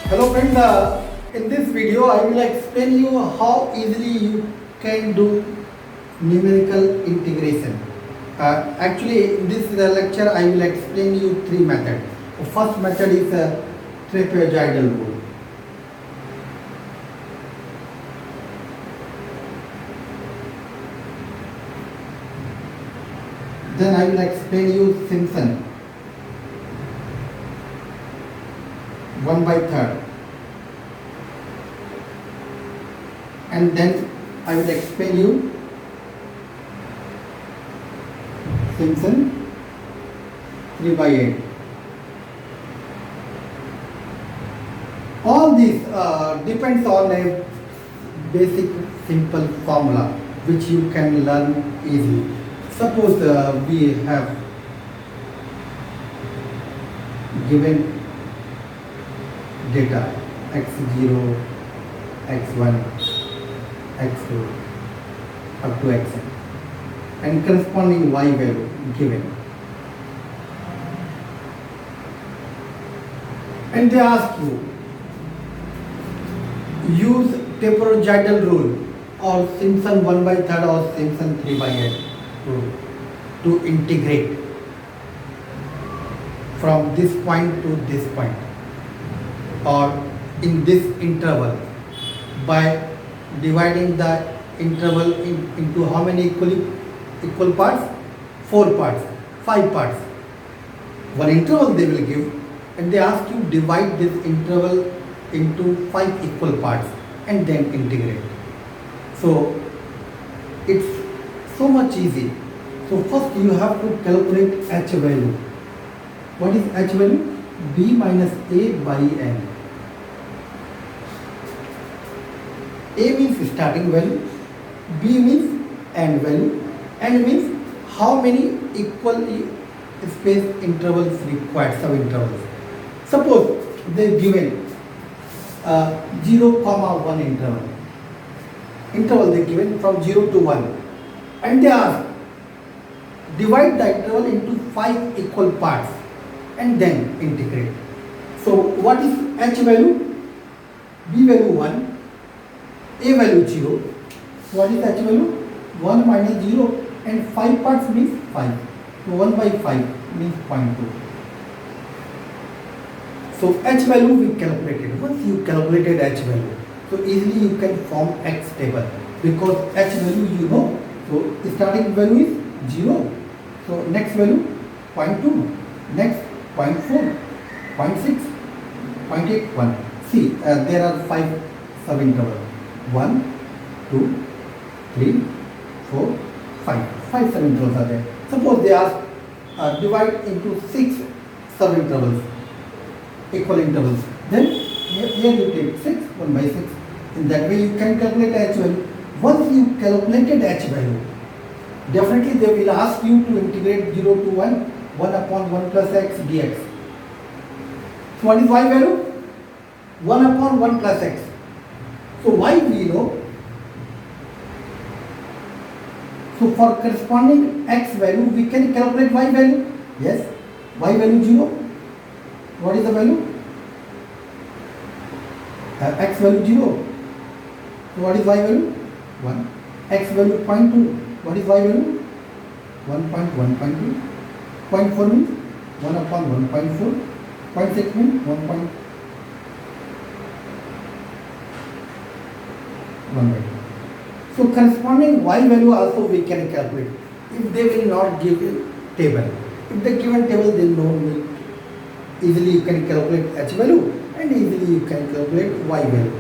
Hello friends, in this video I will explain you how easily you can do numerical integration. Actually in this lecture I will explain you three methods. The first method is trapezoidal rule. Then I will explain you Simpson 1/3. And then I will explain you Simpson 3/8. All these depends on a basic simple formula which you can learn easily. Suppose we have given data x0, x1, x2 up to xn and corresponding y value given, and they ask you use trapezoidal rule or Simpson 1/3 or Simpson 3/8 rule to integrate from this point to this point or in this interval by dividing the interval into how many equal parts? 4 parts, 5 parts. One interval they will give, and they ask you divide this interval into 5 equal parts and then integrate. So it's so much easy. So first you have to calculate h value. What is h value? B minus a by n. A means starting value, B means end value, N means how many equal space intervals required, sub-intervals. Suppose they given 0, 1 interval. Interval they given from 0 to 1, and they ask divide the interval into 5 equal parts and then integrate. So what is h value? B value 1, a value 0. What is h value? 1 minus 0, and 5 parts means 5. So 1/5 means 0.2. So h value we calculated. Once you calculated h value, so easily you can form x table because h value you know. So starting value is 0. So next value 0.2, next 0.4, 0.6, 0.8, 1. See, there are 5 sub-intervals. 1, 2, 3, 4, 5. 5 sub-intervals are there. Suppose they ask divide into 6 sub-intervals, equal intervals. Then here you take 6, 1/6. In that way you can calculate h value. Once you calculated h value, definitely they will ask you to integrate 0 to 1, 1 upon 1 plus x dx. So what is y value? 1 upon 1 plus x. So y we know. So for corresponding x value we can calculate y value. Yes, y value 0. What is the value? X value 0. So what is y value? 1. X value 0.2. What is y value? 1.1.2. 0.4 means 1 upon 1.4. 0.6 means 1.1/2. So corresponding y value also we can calculate. If they will not give a table, if they given table they know easily you can calculate h value and easily you can calculate y value.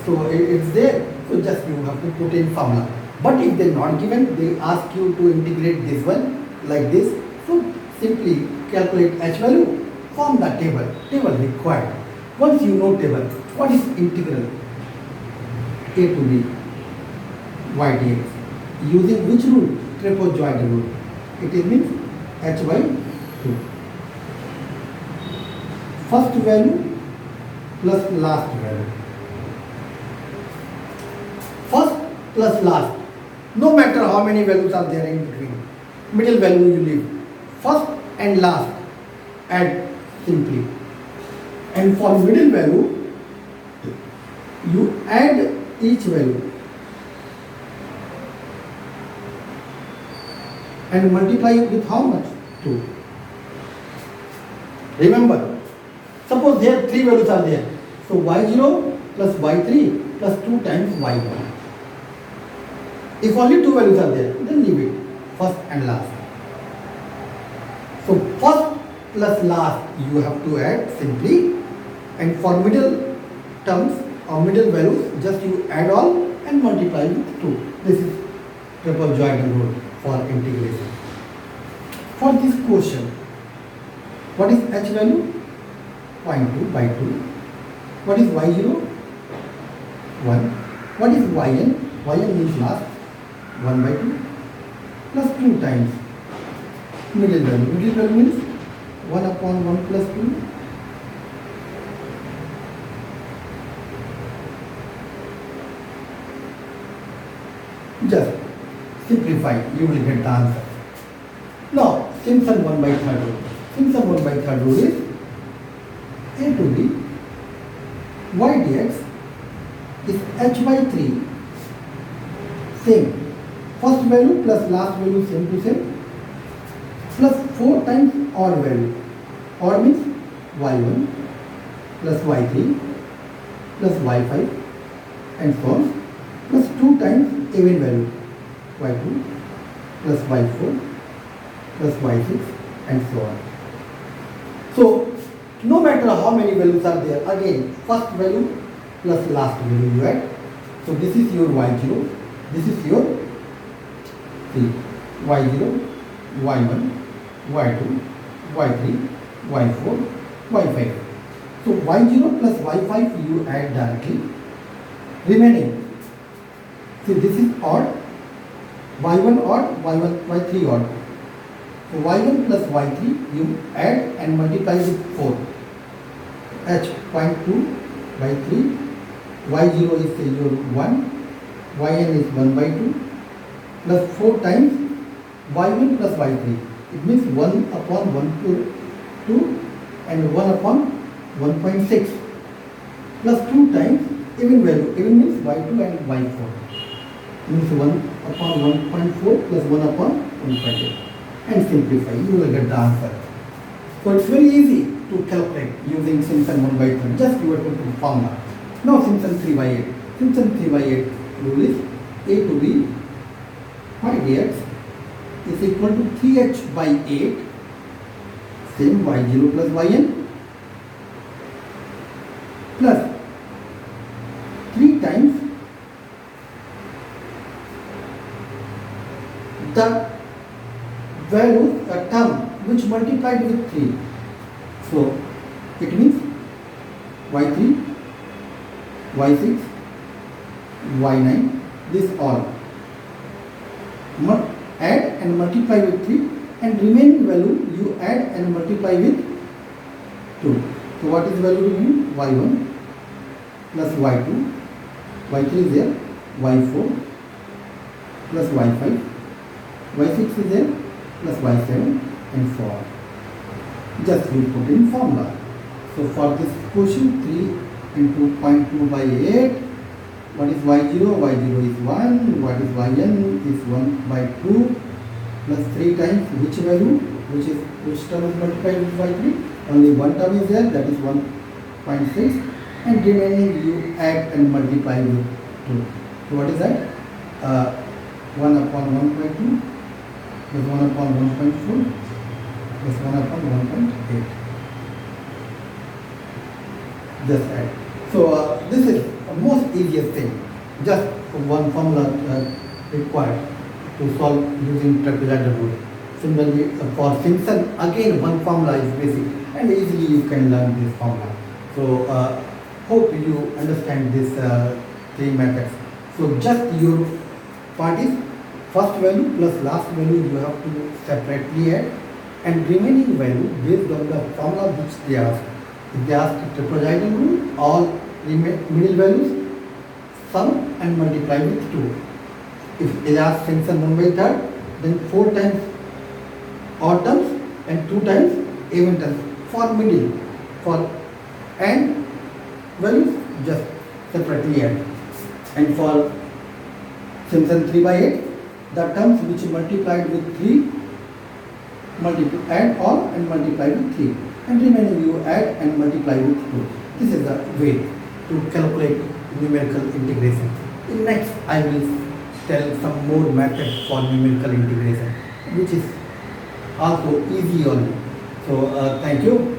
So it's there. So just you have to put in formula. But if they not given, they ask you to integrate this one like this. So simply calculate h value, form the table. Table required. Once you know table, what is integral? A to b y dx. Using which rule? Trapezoidal rule. It means h by 2. First value plus last value. First plus last. No matter how many values are there in between. Middle value you leave. First and last add simply. And for middle value you add each value and multiply it with how much? 2. Remember, suppose there 3 values are there. So y0 plus y3 plus 2 times y1. If only 2 values are there, then leave it, first and last. So first plus last you have to add simply, and for middle terms or middle values just you add all and multiply with 2. This is Trapezoidal rule for integration. For this question, what is h value? 0.2 by 2. What is y0? 1. What is yn? Yn means last, 1 by 2 plus 2 times middle value. Middle value means 1 upon 1 plus 2. Just simplify, you will get the answer. Now, Simpson 1 by 3rd rule. Simpson 1 by 3rd rule is a to b y dx is h by 3, same, first value plus last value same to same, plus 4 times odd value. Odd means y1 plus y3 plus y5 and so on, plus 2 times even value y2 plus y4 plus y6 and so on. So no matter how many values are there, again first value plus last value you add. So this is your y0, this is your y0, y1, y2, y3, y4, y5. So y0 plus y5 you add directly. Remaining, see this is odd, y1 odd, y3 odd. So y1 plus y3 you add and multiply with 4. H 0.2 by 3, y0 is your 1, yn is 1 by 2 plus 4 times y1 plus y3. It means 1 upon 1 to 2 and 1 upon 1.6 plus 2 times even value. Even means y2 and y4. Means 1 upon 1.4 plus 1 upon 1.8. And simplify, you will get the answer. So it's very easy to calculate using Simpson 1 by 3. Just you have to put formula. Now Simpson 3 by 8. Simpson 3 by 8 rule is a to b y dx is equal to 3h by 8, same y0 plus yn, plus 3 times the value, a term which multiplied with 3. So it means y3, y6, y9, this all. Add and multiply with 3, and remaining value you add and multiply with 2. So what is the value remaining? y1 plus y2, y3 is there, y4 plus y5, y6 is there, plus y7 and so on. Just we put in formula. So for this question, 3 into 0.2 by 8, what is y0? y0 is 1, what is yn is 1 by 2 plus 3 times which value, which term is multiplied with y3? Only one term is there, that is 1.6, and remaining you add and multiply with 2. So what is that? 1 upon 1.2 plus 1 upon 1.4 plus 1 upon 1.8. Just add. So this is the most easiest thing. Just one formula required to solve using trapezoidal rule. Similarly, for Simpson, again one formula is basic, and easily you can learn this formula. So hope you understand this 3 methods. So just your part is first value plus last value you have to separately add, and remaining value based on the formula which they ask. If they ask trapezoidal rule, all middle values sum and multiply with 2. If they ask Simpson 1 by 3rd, then 4 times odd terms and 2 times even terms. For middle, for and values, just separately add. And for Simpson 3 by 8, the terms which multiplied with 3, add all and multiply with 3, and remaining you add and multiply with 2. This is the way to calculate numerical integration. In next, I will tell some more methods for numerical integration, which is also easy only. So thank you.